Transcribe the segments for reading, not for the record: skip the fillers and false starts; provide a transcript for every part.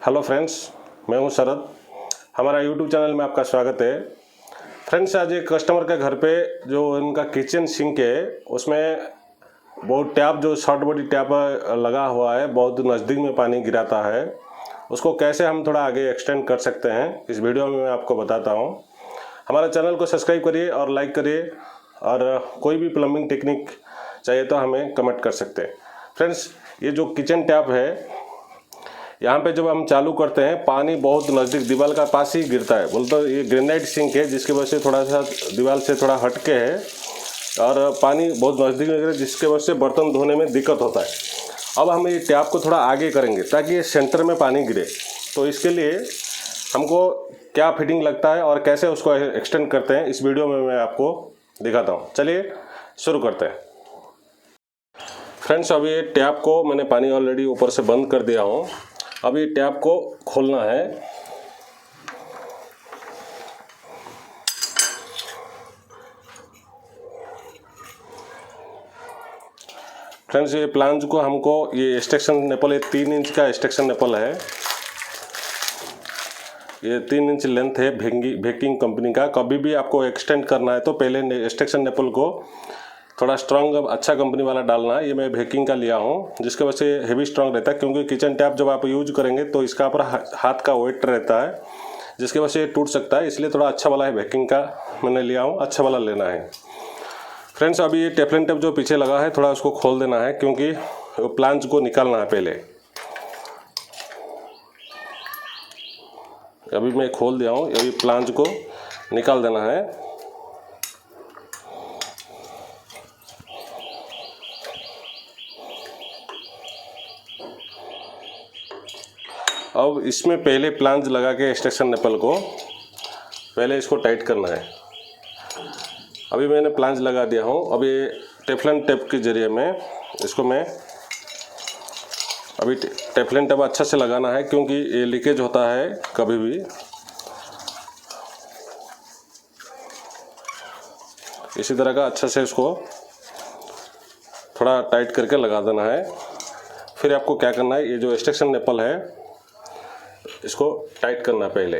Hello friends, मैं हूं शरद। हमारा यूट्यूब चैनल में आपका स्वागत है। फ्रेंड्स, आज एक कस्टमर के घर पे जो उनका किचन सिंक है उसमें बहुत टैप जो शॉर्ट बॉडी टैप लगा हुआ है, बहुत नज़दीक में पानी गिराता है। उसको कैसे हम थोड़ा आगे एक्सटेंड कर सकते हैं इस वीडियो में मैं आपको बताता हूँ। हमारा चैनल को सब्सक्राइब करिए और लाइक करिए, और कोई भी प्लम्बिंग टेक्निक चाहिए तो हमें कमेंट कर सकते हैं। फ्रेंड्स, ये जो किचन टैप है, यहाँ पे जब हम चालू करते हैं पानी बहुत नज़दीक दीवार का पास ही गिरता है। बोलते तो ये ग्रेनाइट सिंक है, जिसकी वजह से थोड़ा सा दीवार से थोड़ा हटके है और पानी बहुत नज़दीक में गिरे, जिसके वजह से बर्तन धोने में दिक्कत होता है। अब हम ये टैप को थोड़ा आगे करेंगे ताकि ये सेंटर में पानी गिरे। तो इसके लिए हमको क्या फिटिंग लगता है और कैसे उसको एक्सटेंड करते हैं इस वीडियो में मैं आपको दिखाता हूँ। चलिए शुरू करते हैं। फ्रेंड्स, अभी ये टैप को मैंने पानी ऑलरेडी ऊपर से बंद कर दिया हूँ। अब ये टैप को खोलना है। फ्रेंड्स, ये प्लांज को हमको ये एक्सटेंशन नेपल, ये 3 इंच का एक्सटेंशन नेपल है। ये 3 इंच लेंथ है भेकिंग कंपनी का। कभी भी आपको एक्सटेंड करना है तो पहले एक्सटेंशन नेपल को थोड़ा स्ट्रॉन्ग अच्छा कंपनी वाला डालना है। ये मैं भेकिंग का लिया हूँ, जिसके वजह से हेवी स्ट्रॉन्ग रहता है, क्योंकि किचन टैप जब आप यूज करेंगे तो इसका ऊपर हाथ का वेट रहता है, जिसकी वजह से ये टूट सकता है। इसलिए थोड़ा अच्छा वाला है भेकिंग का मैंने लिया हूँ, अच्छा वाला लेना है। फ्रेंड्स, अभी ये टेफलिन टेप जो पीछे लगा है थोड़ा उसको खोल देना है, क्योंकि प्लांज को निकालना है पहले। अभी मैं खोल दिया हूँ, अभी प्लांज को निकाल देना है। अब इसमें पहले प्लांज लगा के एक्सटेंशन नेपल को पहले इसको टाइट करना है। अभी मैंने प्लांज लगा दिया हूँ। अभी टेफलिन टेप के जरिए में इसको मैं अभी टेफलिन टेप अच्छा से लगाना है, क्योंकि ये लीकेज होता है कभी भी। इसी तरह का अच्छा से इसको थोड़ा टाइट करके लगा देना है। फिर आपको क्या करना है, ये जो एक्सटेंशन नेपल है इसको टाइट करना पहले।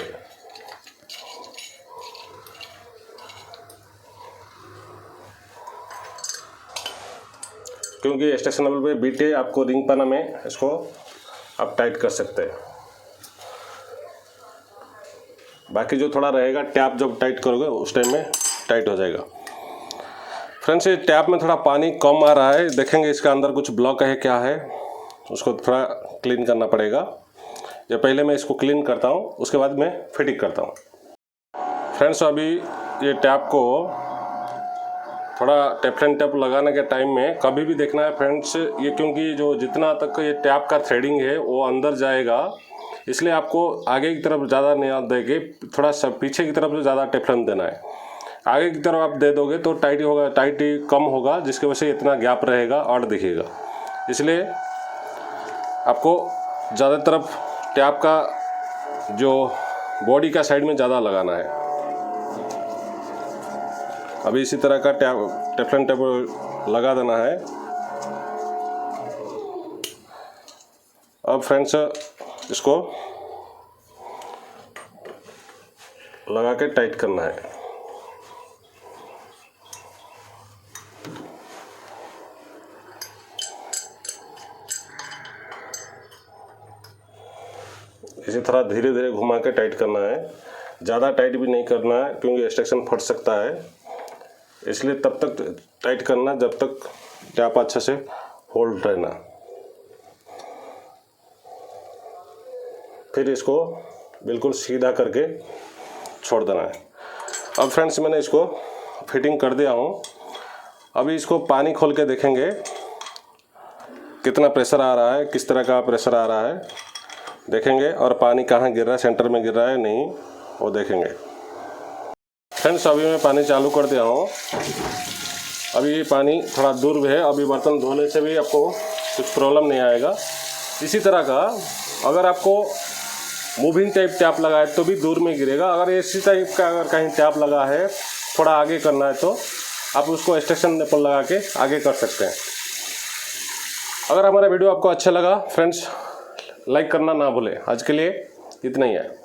क्योंकि एक्सटेंशन नेपल पे बीटे आपको रिंग पाना में इसको आप टाइट कर सकते हैं। बाकी जो थोड़ा रहेगा टैप जब टाइट करोगे उस टाइम में टाइट हो जाएगा। फ्रेंड्स, ये टैप में थोड़ा पानी कम आ रहा है, देखेंगे इसका अंदर कुछ ब्लॉक है क्या है, उसको थोड़ा क्लीन करना पड़ेगा। या पहले मैं इसको क्लीन करता हूँ, उसके बाद मैं फिटिंग करता हूँ। फ्रेंड्स, अभी ये टैप को थोड़ा टेफलिन टेप लगाने के टाइम में कभी भी देखना है फ्रेंड्स, ये क्योंकि जो जितना तक ये टैप का थ्रेडिंग है वो अंदर जाएगा, इसलिए आपको आगे की तरफ ज़्यादा नहीं देके थोड़ा सा पीछे की तरफ से ज़्यादा टेफलिन देना है। आगे की तरफ आप दे दोगे तो टाइट होगा, टाइट कम होगा, जिसकी वजह से इतना गैप रहेगा और दिखेगा। इसलिए आपको ज़्यादा तरफ टैप का जो बॉडी का साइड में ज़्यादा लगाना है। अभी इसी तरह का टेफलिन टेप लगा देना है। अब फ्रेंड्स, इसको लगा के टाइट करना है। इसी तरह धीरे धीरे घुमा के टाइट करना है, ज़्यादा टाइट भी नहीं करना है, क्योंकि एक्सटेंशन फट सकता है। इसलिए तब तक टाइट करना जब तक टैप अच्छे से होल्ड रहना। फिर इसको बिल्कुल सीधा करके छोड़ देना है। अब फ्रेंड्स, मैंने इसको फिटिंग कर दिया हूँ। अभी इसको पानी खोल के देखेंगे कितना प्रेशर आ रहा है, किस तरह का प्रेशर आ रहा है देखेंगे, और पानी कहाँ गिर रहा है, सेंटर में गिर रहा है नहीं, वो देखेंगे। फ्रेंड्स, अभी मैं पानी चालू कर दिया हूँ। अभी ये पानी थोड़ा दूर भी है, अभी बर्तन धोने से भी आपको कुछ प्रॉब्लम नहीं आएगा। इसी तरह का अगर आपको मूविंग टाइप टैप लगा है तो भी दूर में गिरेगा। अगर इसी टाइप का अगर कहीं टैप लगा है, थोड़ा आगे करना है, तो आप उसको एक्सटेंशन नेपल लगा के आगे कर सकते हैं। अगर हमारा वीडियो आपको अच्छा लगा फ्रेंड्स, लाइक करना ना भूलें। आज के लिए इतना ही है।